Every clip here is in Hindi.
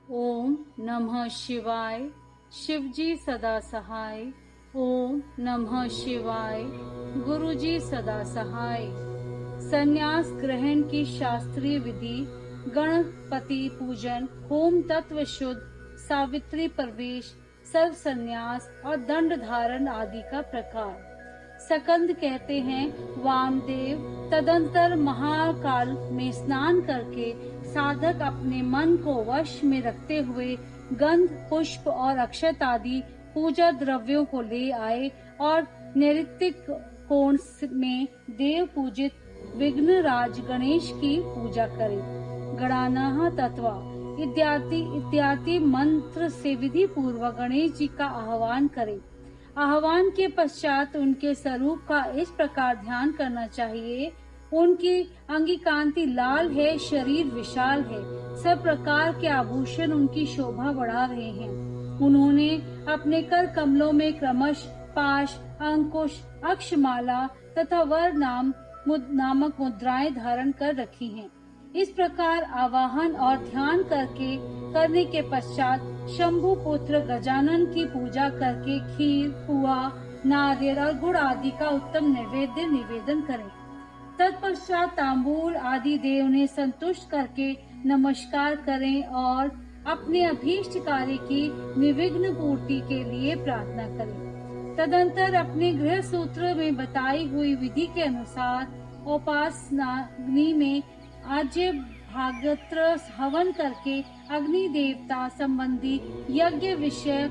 ओम नमः शिवाय। शिवजी सदा सहाय। ओम नमः शिवाय। गुरुजी सदा सहाय। संन्यास ग्रहण की शास्त्रीय विधि: गणपति पूजन, होम तत्व शुद्ध, सावित्री प्रवेश, सर्व संन्यास और दंड धारण आदि का प्रकार। सकंद कहते हैं, वामदेव तदंतर महाकाल में स्नान करके साधक अपने मन को वश में रखते हुए गंध, पुष्प और अक्षत आदि पूजा द्रव्यों को ले आए और नैऋतिक कोण में देव पूजित विघ्नराज गणेश की पूजा करे। गणानाः तत्वा इत्यादि मंत्र से विधि पूर्वक गणेश जी का आह्वान करे। आह्वान के पश्चात उनके स्वरूप का इस प्रकार ध्यान करना चाहिए: उनकी अंगिकांति लाल है, शरीर विशाल है, सब प्रकार के आभूषण उनकी शोभा बढ़ा रहे हैं। उन्होंने अपने कर कमलों में क्रमश पाश, अंकुश, अक्षमाला तथा वर नामक मुद्राएं धारण कर रखी हैं। इस प्रकार आवाहन और ध्यान करने के पश्चात शंभु पुत्र गजानन की पूजा करके खीर, पुआ, नारियल और गुड़ आदि का उत्तम नैवेद्य निवेदन करें। तत्पश्चात तांबूल आदि दे उन्हें संतुष्ट करके नमस्कार करें और अपने अभीष्ट कार्य की निर्विघ्न पूर्ति के लिए प्रार्थना करें। तदंतर अपने गृह सूत्र में बताई हुई विधि के अनुसार उपासनाग्नि में आज्य भागत्र हवन करके अग्नि देवता संबंधी यज्ञ विषय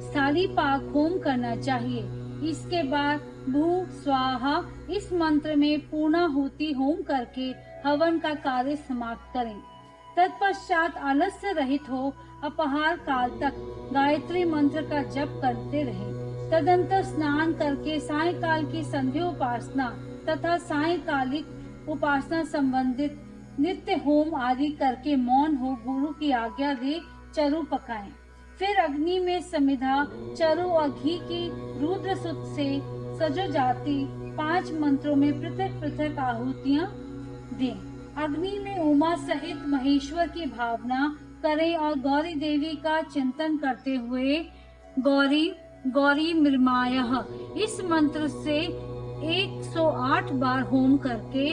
स्थाली पाक होम करना चाहिए। इसके बाद भू स्वाहा इस मंत्र में पूर्णाहुति होम करके हवन का कार्य समाप्त करें। तत्पश्चात आलस्य रहित हो अपहार काल तक गायत्री मंत्र का जप करते रहें। तदंतर स्नान करके सायंकाल की संध्या उपासना तथा सायंकालिक उपासना संबंधित नित्य होम आदि करके मौन हो गुरु की आज्ञा दे चरु पकाएं। फिर अग्नि में समिधा, चरु और घी की रुद्र सुत से सजो जाती 5 मंत्रों में पृथक पृथक आहुतियां दें। अग्नि में उमा सहित महेश्वर की भावना करें और गौरी देवी का चिंतन करते हुए गौरी मृमायः इस मंत्र से 108 बार होम करके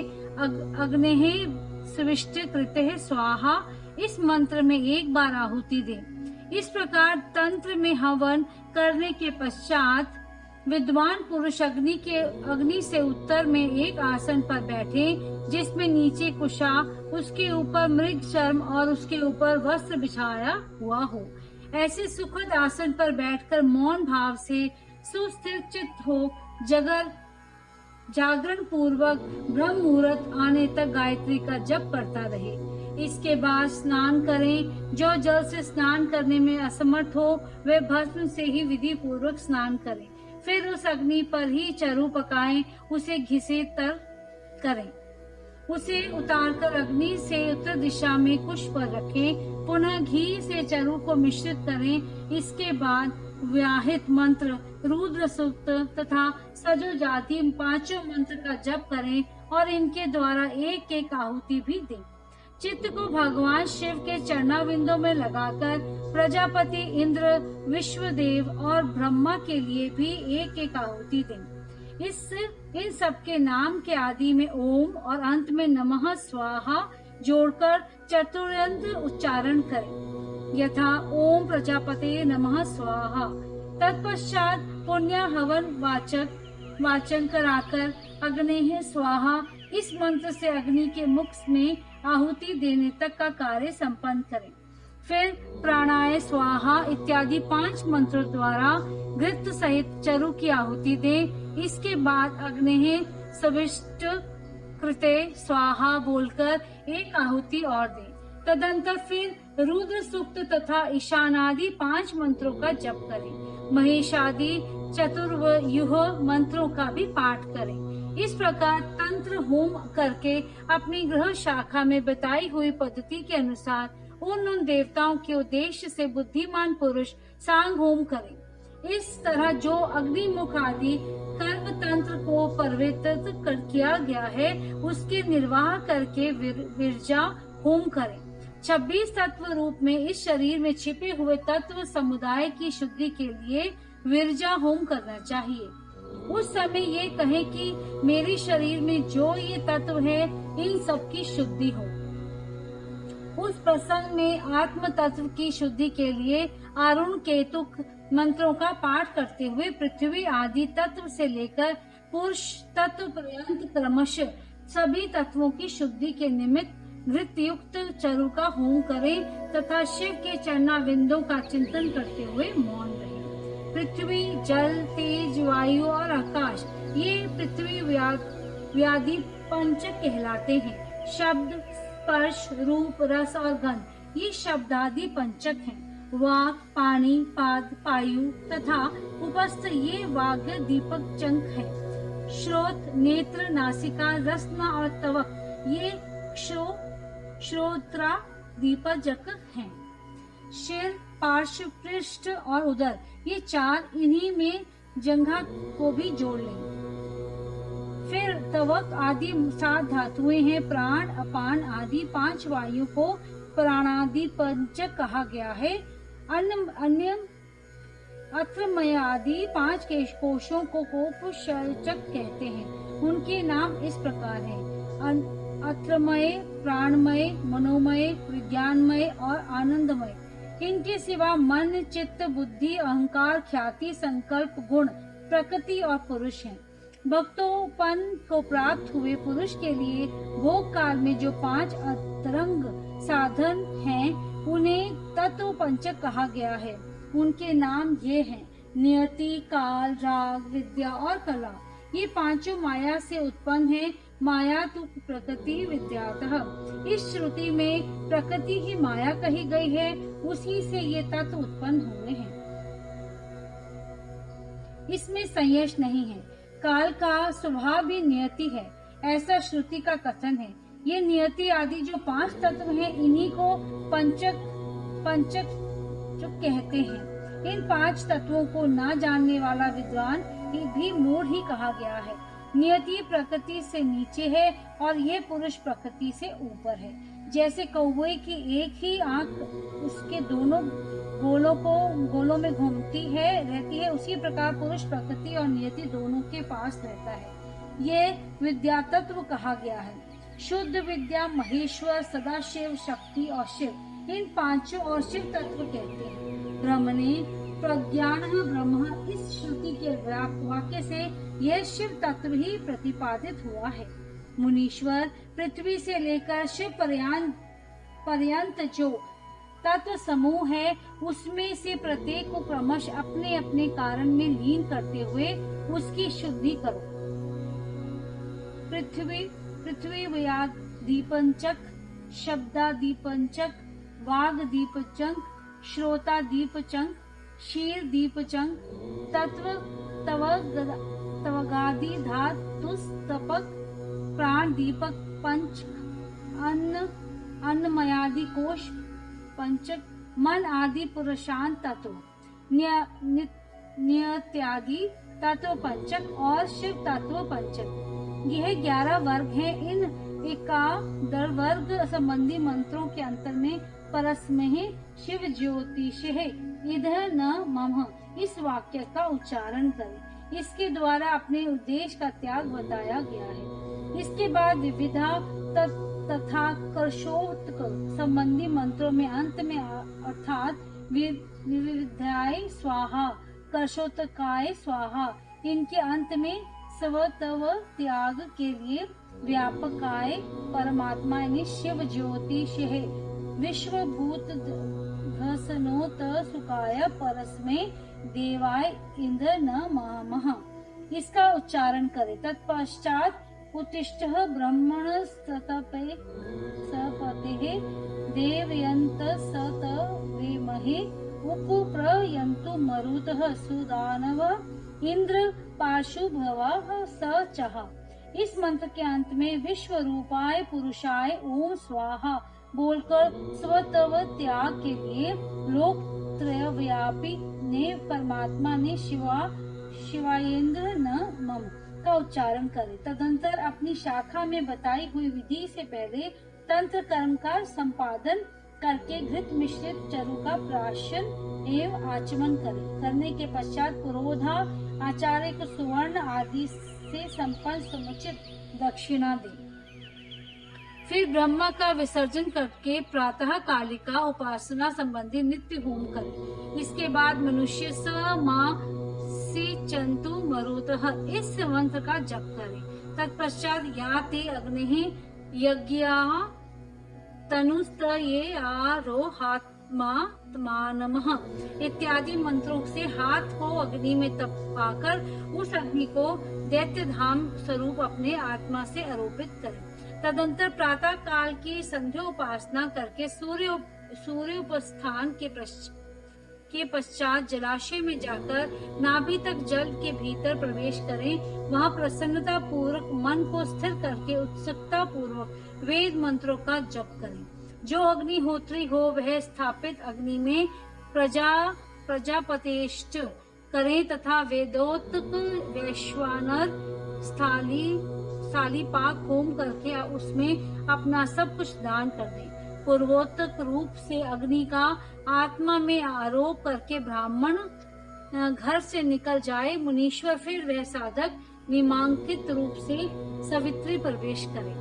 अग्नेः स्विष्टे कृतेः स्वाहा इस मंत्र में 1 बार आहुति दें। इस प्रकार तंत्र में हवन करने के पश्चात विद्वान पुरुष अग्नि से उत्तर में एक आसन पर बैठे, जिसमें नीचे कुशा, उसके ऊपर मृग चर्म और उसके ऊपर वस्त्र बिछाया हुआ हो। ऐसे सुखद आसन पर बैठकर मौन भाव से सुस्थिर चित्त हो जागरण पूर्वक ब्रह्म मुहूर्त आने तक गायत्री का जप करता रहे। इसके बाद स्नान करें। जो जल से स्नान करने में असमर्थ हो वे भस्म से ही विधि पूर्वक स्नान करें। फिर उस अग्नि पर ही चरु पकाएं, उसे घिसे तर करें। उसे उतारकर अग्नि से उत्तर दिशा में कुश पर रखें। पुनः घी से चरु को मिश्रित करें। इसके बाद व्याहित मंत्र, रुद्र सूक्त तथा सजो जाति 5 मंत्र का जप करें और इनके द्वारा एक आहुति भी दें। चित्त को भगवान शिव के चरणाविंदों में लगाकर प्रजापति, इंद्र, विश्वदेव और ब्रह्मा के लिए भी एक आहुति दें। इन सबके नाम के आदि में ओम और अंत में नमः स्वाहा जोड़कर चतुर्यंत्र उच्चारण करें, यथा ओम प्रजापते नमः स्वाहा। तत्पश्चात पुण्य हवन वाचन कराकर अग्नेः स्वाहा इस मंत्र से अग्नि के मुख में आहुति देने तक का कार्य संपन्न करें। फिर प्राणाय स्वाहा इत्यादि 5 मंत्रों द्वारा घृत सहित चरु की आहुति दें। इसके बाद अग्नेः सविष्ट कृते स्वाहा बोलकर 1 आहुति और दें। तदंतर फिर रुद्र सूक्त तथा ईशानादि 5 मंत्रों का जप करें। महेशादि चतुर्व्यूह मंत्रों का भी पाठ करें। इस प्रकार तंत्र होम करके अपनी गृह शाखा में बताई हुई पद्धति के अनुसार उन देवताओं के उद्देश्य से बुद्धिमान पुरुष सांग होम करें। इस तरह जो अग्निमुख आदि कर्म तंत्र को परिवर्तित किया गया है, उसके निर्वाह करके विरजा होम करें। 26 तत्व रूप में इस शरीर में छिपे हुए तत्व समुदाय की शुद्धि के लिए विरजा होम करना चाहिए। उस समय ये कहें कि मेरे शरीर में जो ये तत्व है इन सब की शुद्धि हो। उस प्रसंग में आत्म तत्व की शुद्धि के लिए अरुण केतुक मंत्रों का पाठ करते हुए पृथ्वी आदि तत्व से लेकर पुरुष तत्व पर्यंत क्रमशः सभी तत्वों की शुद्धि के निमित्त घृत युक्त चरु का होम करें तथा शिव के चरणाविंदों का चिंतन करते हुए मौन रहे। पृथ्वी, जल, तेज, वायु और आकाश ये पृथ्वी व्याधि पंचक कहलाते हैं। शब्द, स्पर्श, रूप, रस और गंध ये शब्दादि पंचक हैं। वाक, पानी, पाद, पायु तथा उपस्थ ये वाग्य दीपक चंक है। श्रोत, नेत्र, नासिका, रसना और तवक ये श्रोत्रा दीपजक हैं। शिर, पार्श्व, पृष्ठ और उदर ये चार, इन्हीं में जंघा को भी जोड़ लें। फिर तवक आदि 7 धातुएं हैं। प्राण, अपान आदि 5 वायु को प्राणादि पंचक कहा गया है। अन्य अत्रमय आदि 5 कोशों को कोपशचक कहते हैं। उनके नाम इस प्रकार हैं: अत्रमय, प्राणमय, मनोमय, विज्ञानमय और आनंदमय। इनके सिवा मन, चित्त, बुद्धि, अहंकार, ख्याति, संकल्प, गुण, प्रकृति और पुरुष हैं। भक्तोपन को प्राप्त हुए पुरुष के लिए भोग काल में जो 5 अंतरंग साधन हैं, उन्हें तत्व पंचक कहा गया है। उनके नाम ये हैं: नियति, काल, राग, विद्या और कला। ये पांचों माया से उत्पन्न है। माया तो प्रकृति विद्यातः। इस श्रुति में प्रकृति ही माया कही गई है, उसी से ये तत्व उत्पन्न हुए हैं। इसमें संशय नहीं है। काल का स्वभाव भी नियति है, ऐसा श्रुति का कथन है। ये नियति आदि जो 5 तत्व हैं, इन्हीं को पंचक जो कहते हैं। इन 5 तत्वों को ना जानने वाला विद्वान भी मूढ़ ही कहा गया है। नियति प्रकृति से नीचे है और ये पुरुष प्रकृति से ऊपर है। जैसे कौवे की एक ही आंख उसके दोनों गोलों में घूमती रहती है, उसी प्रकार पुरुष प्रकृति और नियति दोनों के पास रहता है। ये विद्या तत्व कहा गया है। शुद्ध विद्या, महेश्वर, सदाशिव, शक्ति और शिव, इन 5 और शिव तत्व कहते हैं। ब्रह्मणे प्रज्ञान ब्रह्म, इस श्रुति के वाक्य से यह शिव तत्व ही प्रतिपादित हुआ है। मुनीश्वर, पृथ्वी से लेकर शिव पर्यंत जो तत्व समूह है, उसमें से प्रत्येक को क्रमशः अपने अपने कारण में लीन करते हुए उसकी शुद्धि करो। पृथ्वी दीपंचक, शब्दादीपंचक, वाग दीपचंक, श्रोता दीपचंक, शीर दीपचंक, तवगादि धातुस्तपक, प्राण दीपक पंच, अन्नमयादि कोश पंचक, मन आदि पुरुषांत तत्व, नियत्यादि तत्व पंचक और शिव तत्व पंचक। यह 11 वर्ग हैं। इन एकादश वर्ग संबंधी मंत्रों के अंतर में परस्मैः शिव ज्योतिषे इधर न मम, इस वाक्य का उच्चारण करें। इसके द्वारा अपने उद्देश्य का त्याग बताया गया है। इसके बाद विविधा तथा कर्षोत्क संबंधी मंत्रों में अंत में अर्थात विविधाय स्वाहा, कर्षोत्काय स्वाहा, इनके अंत में स्वतव त्याग के लिए व्यापकाय परमात्मा यानी शिव ज्योतिष है। विश्वभूत घसनोत सुखाय परस्मै देवाय इंद्र न मह, इसका उच्चारण करें। तत्पश्चात उत्तिष्ठ ब्रह्मण सतपे सपते देवयंत सतवेमहे उपप्रयन्तु मरुतः सुदानव इंद्र पाशुभवः सचः। इस मंत्र के अंत में विश्व रूपाय पुरुषाय ओम स्वाहा बोलकर स्वतव त्याग के लिए लोकत्रयव्यापी ने परमात्मा ने शिवायेंद्र न मम का उच्चारण करे। तदंतर अपनी शाखा में बताई हुई विधि से पहले तंत्र कर्म का संपादन करके घृत मिश्रित चरु का प्राशन एवं आचमन करने के पश्चात पुरोधा आचार्य को सुवर्ण आदि से संपन्न समुचित दक्षिणा दे। फिर ब्रह्मा का विसर्जन करके प्रातः कालिका उपासना संबंधी नित्य होम करे। इसके बाद मनुष्य स मां सी चंतु मरुतः इस मंत्र का जप करे। तत्पश्चात या ते अग्नि यज्ञा तनुस्त ये आरोहात्मा नमः इत्यादि मंत्रों से हाथ को अग्नि में तपाकर उस अग्नि को दैत्य धाम स्वरूप अपने आत्मा से आरोपित करें। तदंतर प्रातः काल की संध्या उपासना करके सूर्य उपस्थान के पश्चात जलाशय में जाकर नाभि तक जल के भीतर प्रवेश करें। वहां प्रसन्नता पूर्वक मन को स्थिर करके उत्सुकता पूर्वक वेद मंत्रों का जप करें। जो अग्निहोत्री हो वह स्थापित अग्नि में प्रजापतेष्ट करें तथा वेदोक्त वैश्वानर स्थाली पाक होम करके उसमें अपना सब कुछ दान कर दें। पूर्वोक्त रूप से अग्नि का आत्मा में आरोप करके ब्राह्मण घर से निकल जाए। मुनीश्वर फिर वह साधक निमांकित रूप से सवित्री प्रवेश करे।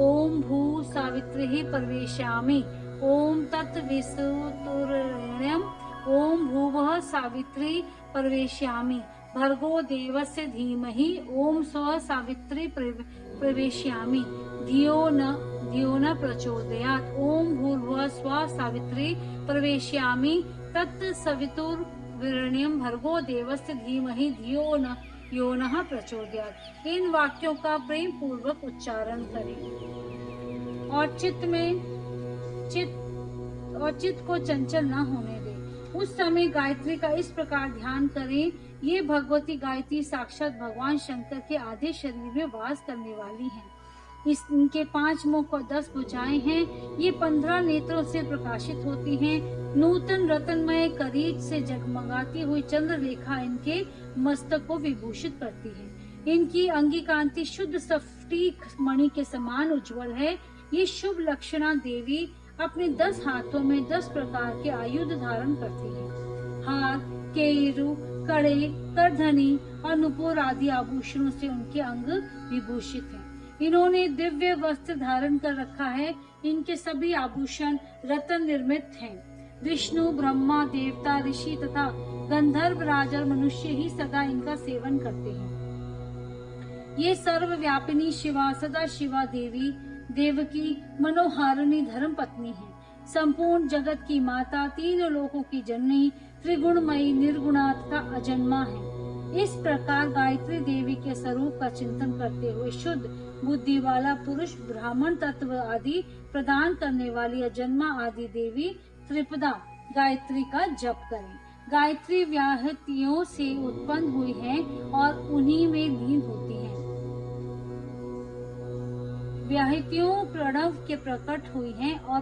ओम भू सावित्री प्रवेशामि ओम तत्विसुतुर्यण्यम ओम भूवः सावित्री प्रवेश्यामि भर्गो देवस्य धीमहि ओम स्व सावित्री प्रवेश्यामि धियो न प्रचोदयात् ओम भूर्भुवः स्व सावित्री प्रवेश्यामि तत्सवितुर्वरेण्यं भर्गो देवस्य धीमहि धियो न प्रचोदयात्। इन वाक्यों का प्रेम पूर्वक उच्चारण करें और चित्त को चंचल न होने दें। उस समय गायत्री का इस प्रकार ध्यान करें। ये भगवती गायत्री साक्षात भगवान शंकर के आधे शरीर में वास करने वाली हैं। इनके 5 मुख और 10 भुजाएं हैं। ये 15 नेत्रों से प्रकाशित होती हैं। नूतन रत्नमय करीच से जगमगाती हुई चंद्र रेखा इनके मस्तक को विभूषित करती है। इनकी अंगी कांति शुद्ध स्फटिक मणि के समान उज्जवल है। ये शुभ लक्षणा देवी अपने 10 हाथों में 10 प्रकार के आयुध धारण करती है। हाथ, केरू, कड़े, करधनी और नुपुर आदि आभूषणों से उनके अंग विभूषित हैं। इन्होंने दिव्य वस्त्र धारण कर रखा है। इनके सभी आभूषण रत्न निर्मित हैं। विष्णु, ब्रह्मा, देवता, ऋषि तथा गंधर्व राज और मनुष्य ही सदा इनका सेवन करते हैं। ये सर्वव्यापिनी शिवा सदा शिवा देवी देवकी मनोहारिणी धर्म पत्नी है। संपूर्ण जगत की माता, तीनों लोकों की जननी, त्रिगुणमयी, निर्गुणा तथा अजन्मा है। इस प्रकार गायत्री देवी के स्वरूप का चिंतन करते हुए शुद्ध बुद्धि वाला पुरुष ब्राह्मण तत्व आदि प्रदान करने वाली अजन्मा आदि देवी त्रिपदा गायत्री का जप करें। गायत्री व्याहतियों से उत्पन्न हुई है और उन्हीं में लीन होती है। व्याहतियों प्रणव के प्रकट हुई हैं और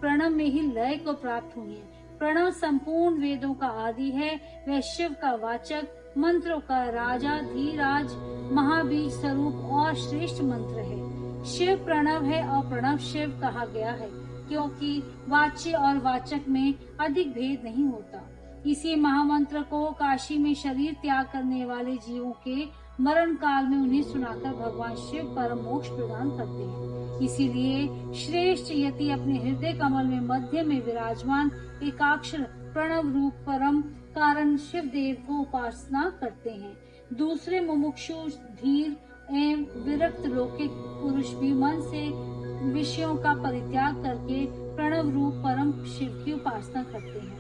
प्रणव में ही लय को प्राप्त हुई है। प्रणव संपूर्ण वेदों का आदि है। वह शिव का वाचक, मंत्रों का राजा, धीराज, महाबीज स्वरूप और श्रेष्ठ मंत्र है। शिव प्रणव है और प्रणव शिव कहा गया है क्योंकि वाच्य और वाचक में अधिक भेद नहीं होता। इसी महामंत्र को काशी में शरीर त्याग करने वाले जीवों के मरण काल में उन्हें सुनाकर भगवान शिव परम मोक्ष प्रदान करते हैं। इसीलिए श्रेष्ठ यति अपने हृदय कमल में मध्य में विराजमान एकाक्षर प्रणव रूप परम कारण शिव देव को उपासना करते हैं। दूसरे मुमुक्षु, धीर एवं विरक्त लौकिक पुरुष भी मन से विषयों का परित्याग करके प्रणव रूप परम शिव की उपासना करते हैं।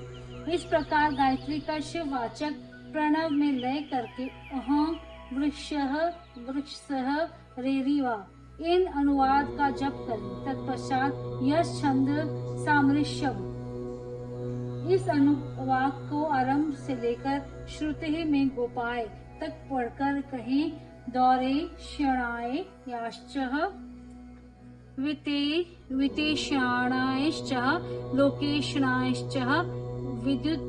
इस प्रकार गायत्री का शिव वाचक प्रणव में लय करके अहं वृक्षः रेरिवा इन अनुवाद का जप करें। तत्पश्चात यश छंद सामृश्यम इस अनुवाद को आरंभ से लेकर श्रुति में गोपाय तक पढ़कर कहें। दौरे क्षणाय याश्चः वितेषणायश्च लोकेशणायश्च विद्युत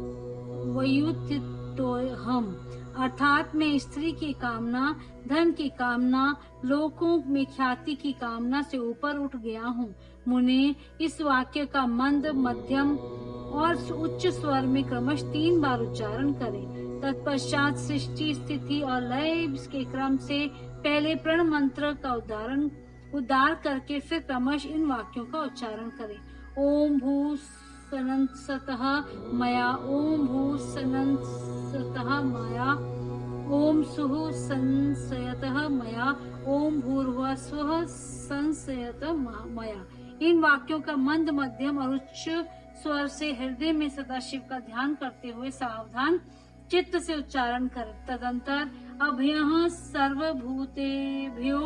वयुतितोऽहम् अर्थात मैं स्त्री की कामना, धन की कामना, लोकों में ख्याति की कामना से ऊपर उठ गया हूँ। मुने, इस वाक्य का मंद, मध्यम और उच्च स्वर में क्रमश 3 बार उच्चारण करें। तत्पश्चात सृष्टि, स्थिति और लय के क्रम से पहले प्रण मंत्र का उद्धार करके फिर क्रमश इन वाक्यों का उच्चारण करें। ओम भू सनंसतः मया, ओम भू सनंसतः मया, ओम सुः संशयतः मया, ओम भूर्भुवः स्वः संशयतः मया। इन वाक्यों का मंद, मध्यम और उच्च स्वर से हृदय में सदाशिव का ध्यान करते हुए सावधान चित्त से उच्चारण कर। तदंतर अभयः सर्वभूतेभ्यो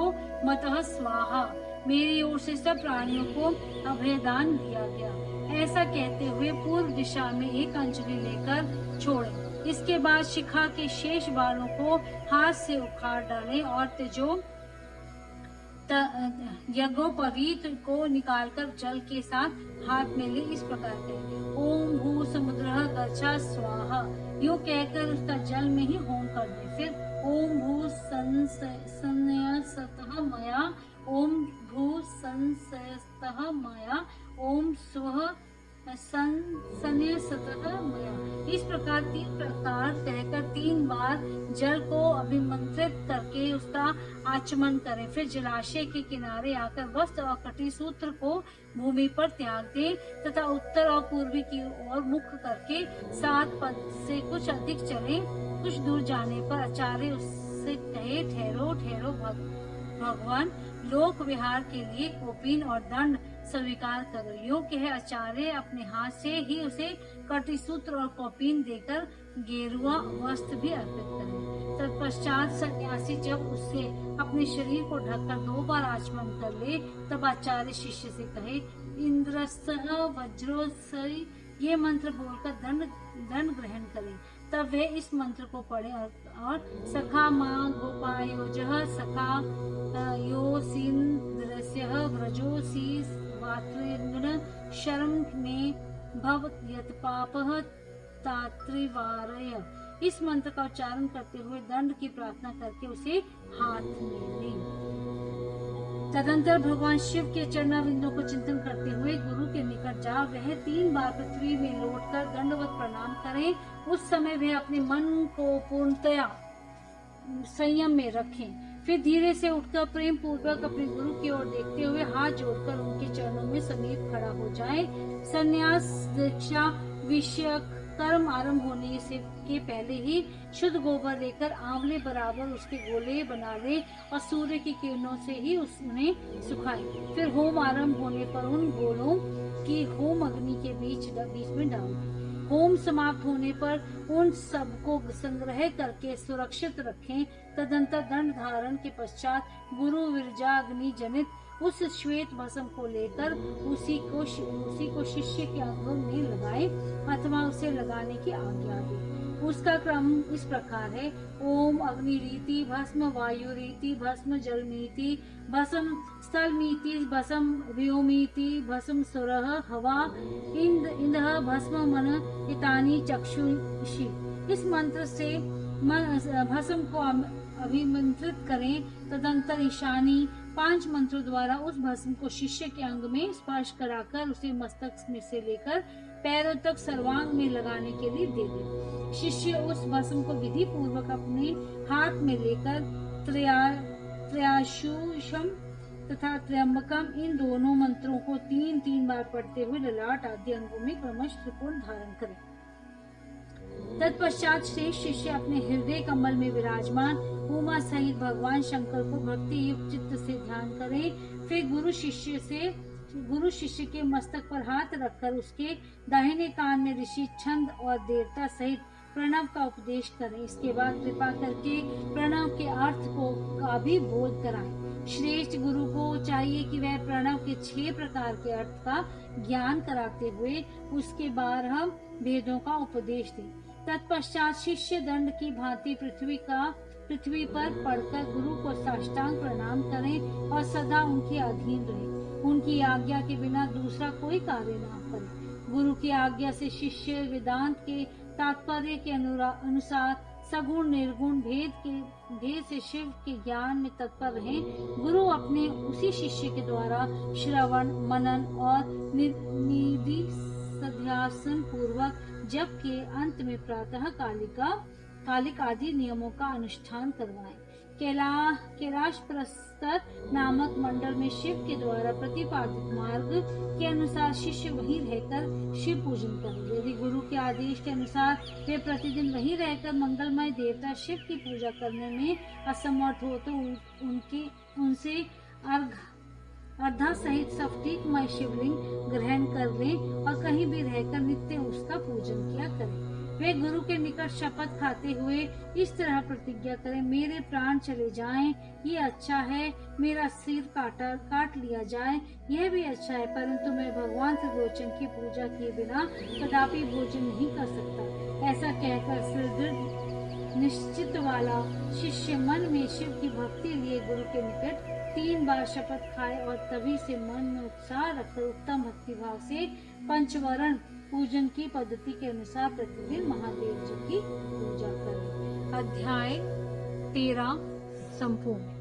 मतः स्वाहा, मेरी ओर से सब प्राणियों को अभयदान दिया गया। ऐसा कहते हुए पूर्व दिशा में एक अंजलि लेकर छोड़ें। इसके बाद शिखा के शेष बालों को हाथ से उखाड़ डालें और तेजो यज्ञोपवीत को निकालकर जल के साथ हाथ में ले इस प्रकार करें। ओम भू समुद्रः गच्छा स्वाहा, यूं कहकर उसका जल में ही होम कर दे। फिर ओम भू संशयतः मया, ओम भू संशयतः मया, ओम स्वः संशयतः मया। इस प्रकार 3 प्रकार कहकर 3 बार जल को अभिमंत्रित करके उसका आचमन करें। फिर जलाशय के किनारे आकर वस्त्र और कटी सूत्र को भूमि पर त्याग दें तथा उत्तर और पूर्वी की ओर मुख करके 7 पद से कुछ अधिक चले। कुछ दूर जाने पर आचार्य उससे कहे, ठहरो ठहरो भगवान, लोक विहार के लिए कोपीन और दंड स्वीकार करो। योग्य है आचार्य अपने हाथ से ही उसे कटिसूत्र और कौपीन देकर गेरुआ वस्त्र भी अर्पित करें। तत्पश्चात सन्यासी जब उससे अपने शरीर को ढककर 2 बार आचमन कर ले तब आचार्य शिष्य से कहे, इंद्रस्तः वज्रोत्सरी, ये मंत्र बोलकर दंड ग्रहण करें। तब वे इस मंत्र को पढ़े और सखा माँ गोपायोजः सखा योसीन्द्रस्यः व्रजोसी वात्रेन्द्र शर्म में भव यत्पापः तात्रिवारय, इस मंत्र का उच्चारण करते हुए दंड की प्रार्थना करके उसे हाथ में लें। तदंतर भगवान शिव के चरणारविंदों को चिंतन करते हुए गुरु के निकट जा वह 3 बार पृथ्वी में लौटकर दंडवत प्रणाम करें। उस समय वे अपने मन को पूर्णतया संयम में रखें। फिर धीरे से उठकर प्रेम पूर्वक अपने गुरु की ओर देखते हुए हाथ जोड़कर उनके चरणों में समीप खड़ा हो जाए। संन्यास दीक्षा विषयक कर्म आरंभ होने से के पहले ही शुद्ध गोबर लेकर आंवले बराबर उसके गोले बना ले और सूर्य की किरणों से ही उन्हें सुखाए। फिर होम आरंभ होने पर उन गोलों की होम अग्नि के बीच में डाल। होम समाप्त होने पर उन सबको संग्रह करके सुरक्षित रखें। तदंतर दंड धारण के पश्चात गुरु विरजा अग्नि जनित उस श्वेत भस्म को लेकर उसी को शिष्य के अंगों में लगाए अथवा उसे लगाने की आज्ञा दे। उसका क्रम इस प्रकार है: ओम अग्नि रीति भस्म, वायु रीति भस्म, जल मीति भस्म, स्थल मीति भस्म, व्योमीति भस्म, सुरह हवा, इंद्र भस्म, मन इतानी चक्षुषी। इस मंत्र से भस्म को अभिमंत्रित करें। तदंतर ईशानी 5 मंत्रों द्वारा उस भस्म को शिष्य के अंग में स्पर्श कराकर उसे मस्तक में से लेकर पैरों तक सर्वांग में लगाने के लिए दे दे। शिष्य उस भस्म को विधि पूर्वक अपने हाथ में लेकर त्रयाशुषम तथा त्र्यंबकम, इन दोनों मंत्रों को 3-3 बार पढ़ते हुए ललाट आदि अंगों में क्रमशः त्रिपुर धारण करें। तत्पश्चात शेष शिष्य अपने हृदय कमल में विराजमान उमा सहित भगवान शंकर को भक्ति युक्त चित्त से ध्यान करें। फिर गुरु शिष्य के मस्तक पर हाथ रखकर उसके दाहिने कान में ऋषि छंद और देवता सहित प्रणव का उपदेश करें। इसके बाद कृपा करके प्रणव के अर्थ का भी बोध कराएं। श्रेष्ठ गुरु को चाहिए कि वह प्रणव के 6 प्रकार के अर्थ का ज्ञान कराते हुए उसके 12 भेदों का उपदेश दें। तत्पश्चात शिष्य दंड की भांति पृथ्वी पर पड़कर गुरु को साष्टांग प्रणाम करें और सदा उनके अधीन रहें। उनकी आज्ञा के बिना दूसरा कोई कार्य न करें। गुरु की आज्ञा से शिष्य वेदांत के तात्पर्य के अनुसार सगुण निर्गुण भेद से शिव के ज्ञान में तत्पर रहें। गुरु अपने उसी शिष्य के द्वारा श्रवण मनन और निधि सध्यासन पूर्वक जप के अंत में प्रातः कालिक आदि नियमों का अनुष्ठान करवाएं। कैलाश प्रस्तर नामक मंडल में शिव के द्वारा प्रतिपादित मार्ग के अनुसार शिष्य वहीं रहकर शिव पूजन करें। यदि गुरु के आदेश के अनुसार वे प्रतिदिन वहीं रहकर मंगलमय देवता शिव की पूजा करने में असमर्थ हो तो उनसे अर्धा सहित स्फटिकमय शिवलिंग ग्रहण कर लें और कहीं भी रहकर नित्य उसका पूजन किया करें। वे गुरु के निकट शपथ खाते हुए इस तरह प्रतिज्ञा करें, मेरे प्राण चले जाएं, ये अच्छा है, मेरा सिर काट लिया जाए, यह भी अच्छा है, परंतु मैं भगवान त्रिलोचन की पूजा किए बिना कदापि भोजन नहीं कर सकता। ऐसा कहकर सुदृढ़ निश्चित वाला शिष्य मन में शिव की भक्ति लिए गुरु के निकट 3 बार शपथ खाए और तभी से मन में उत्साह रखकर उत्तम भक्ति भाव से पंचवरण पूजन की पद्धति के अनुसार प्रतिदिन महादेव जी की पूजा करें। अध्याय 13 संपूर्ण।